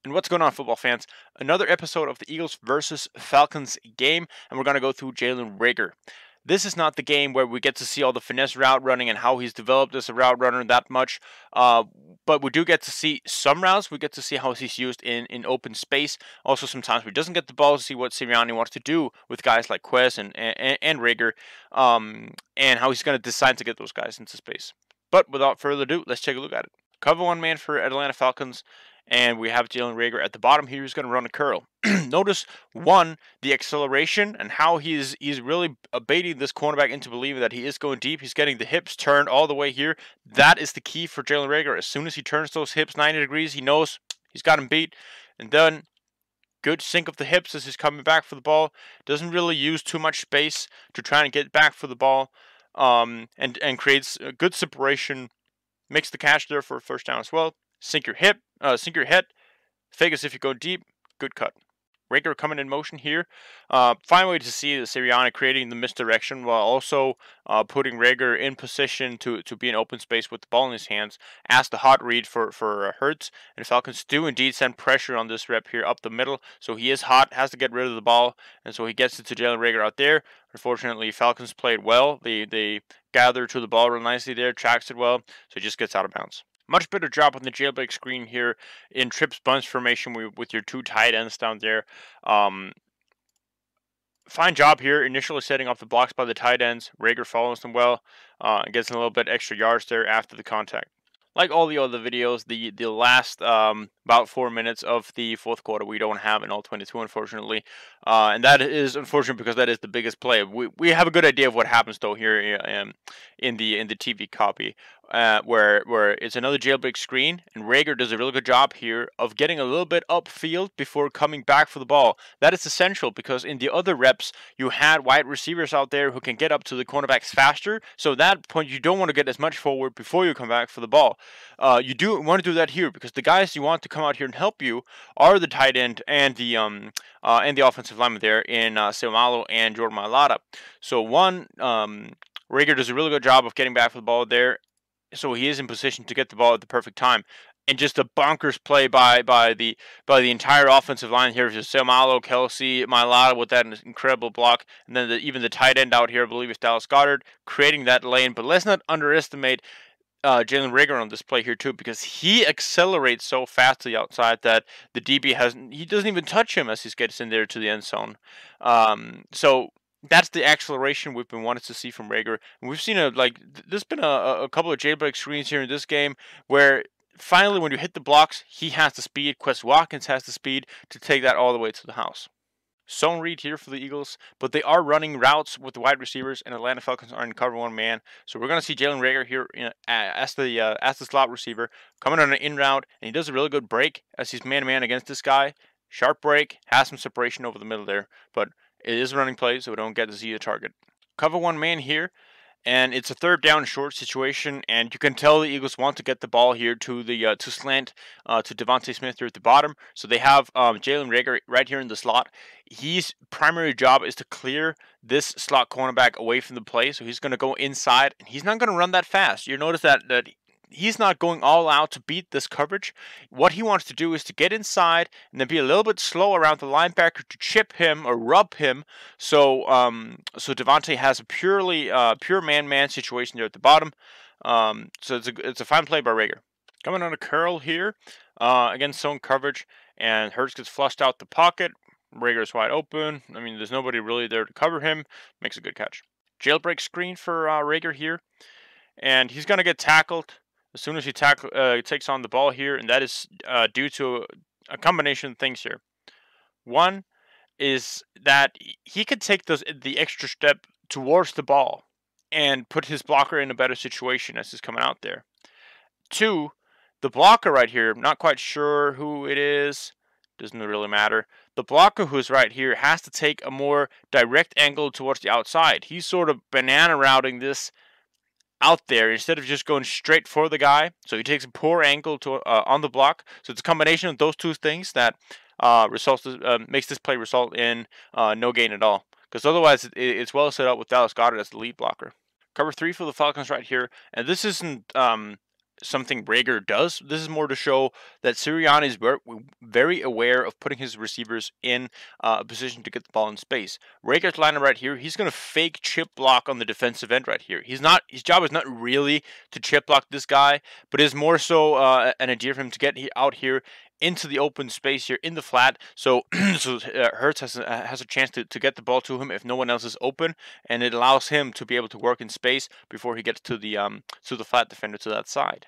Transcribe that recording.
And what's going on, football fans? Another episode of the Eagles versus Falcons game, and we're going to go through Jalen Reagor. This is not the game where we get to see all the finesse route running and how he's developed as a route runner that much, but we do get to see some routes. We get to see how he's used in open space. Also, sometimes we doesn't get the ball to see what Sirianni wants to do with guys like Quez and Reagor, and how he's going to decide to get those guys into space. But without further ado, let's take a look at it. Cover one man for Atlanta Falcons. And we have Jalen Reagor at the bottom here. He's going to run a curl. Notice, one, the acceleration and how he's really baiting this cornerback into believing that he is going deep. He's getting the hips turned all the way here. That is the key for Jalen Reagor. As soon as he turns those hips 90 degrees, he knows he's got him beat. And then, good sink of the hips as he's coming back for the ball. Doesn't really use too much space to try and get back for the ball. And creates a good separation. Makes the catch there for a first down as well. Sink your head, fake as if you go deep, good cut. Reagor coming in motion here. Fine way to see the Sirianni creating the misdirection while also putting Reagor in position to be in open space with the ball in his hands as the hot read for Hurts. And Falcons do indeed send pressure on this rep here up the middle. So he is hot, has to get rid of the ball, and so he gets it to Jalen Reagor out there. Unfortunately, Falcons played well. They gathered to the ball real nicely there, tracks it well, so he just gets out of bounds. Much better job on the jailbreak screen here in trips bunch formation with your two tight ends down there. Fine job here initially setting off the blocks by the tight ends. Reagor follows them well and gets a little bit extra yards there after the contact. Like all the other videos, the last about 4 minutes of the fourth quarter we don't have in all 22, unfortunately, and that is unfortunate because that is the biggest play. We have a good idea of what happens though here in the TV copy, where it's another jailbreak screen, and Reagor does a really good job here of getting a little bit upfield before coming back for the ball. That is essential because in the other reps you had wide receivers out there who can get up to the cornerbacks faster. So at that point you don't want to get as much forward before you come back for the ball. You do want to do that here because the guys you want to come out here and help you are the tight end and the offensive lineman there in Seumalo and Jordan Mailata. So Reagor does a really good job of getting back for the ball there. So he is in position to get the ball at the perfect time. And just a bonkers play by the entire offensive line here. Just Seumalo, Kelsey, Mailata with that incredible block. And then even the tight end out here, I believe, is Dallas Goedert, creating that lane. But let's not underestimate Jalen Reagor on this play here too, because he accelerates so fast to the outside that the DB doesn't even touch him as he gets in there to the end zone. So that's the acceleration we've been wanting to see from Reagor. And we've seen there's been a couple of jailbreak screens here in this game where finally when you hit the blocks, he has the speed. Quez Watkins has the speed to take that all the way to the house. Zone read here for the Eagles, but they are running routes with the wide receivers, and Atlanta Falcons are in cover one man. So we're going to see Jalen Reagor here as the slot receiver coming on an in route, and he does a really good break as he's man-to-man against this guy. Sharp break, has some separation over the middle there, but it is a running play, so we don't get to see the target. Cover one man here. And it's a third down short situation, and you can tell the Eagles want to get the ball here to the to slant to Devontae Smith here at the bottom. So they have Jalen Reagor right here in the slot. His primary job is to clear this slot cornerback away from the play. So he's going to go inside, and he's not going to run that fast. You notice that he's not going all out to beat this coverage. What he wants to do is to get inside and then be a little bit slow around the linebacker to chip him or rub him. So Devontae has a pure man-man situation there at the bottom. So it's a fine play by Reagor. Coming on a curl here against zone coverage, and Hurts gets flushed out the pocket. Reagor's wide open. I mean, there's nobody really there to cover him. Makes a good catch. Jailbreak screen for Reagor here, and he's going to get tackled as soon as he takes on the ball here, and that is due to a combination of things here. One is that he could take the extra step towards the ball and put his blocker in a better situation as he's coming out there. Two, the blocker right here, I'm not quite sure who it is, doesn't really matter. The blocker who's right here has to take a more direct angle towards the outside. He's sort of banana routing this out there instead of just going straight for the guy. So he takes a poor angle on the block. So it's a combination of those two things that makes this play result in no gain at all. Because otherwise it's well set up with Dallas Goedert as the lead blocker. Cover 3 for the Falcons right here. And this isn't something Reagor does. This is more to show that Sirianni is very aware of putting his receivers in a position to get the ball in space. Reagor's lineup right here, he's going to fake chip block on the defensive end right here. His job is not really to chip block this guy, but is more so an idea for him to get out here into the open space here in the flat, so Hurts has a chance to get the ball to him if no one else is open, and it allows him to be able to work in space before he gets to the flat defender to that side.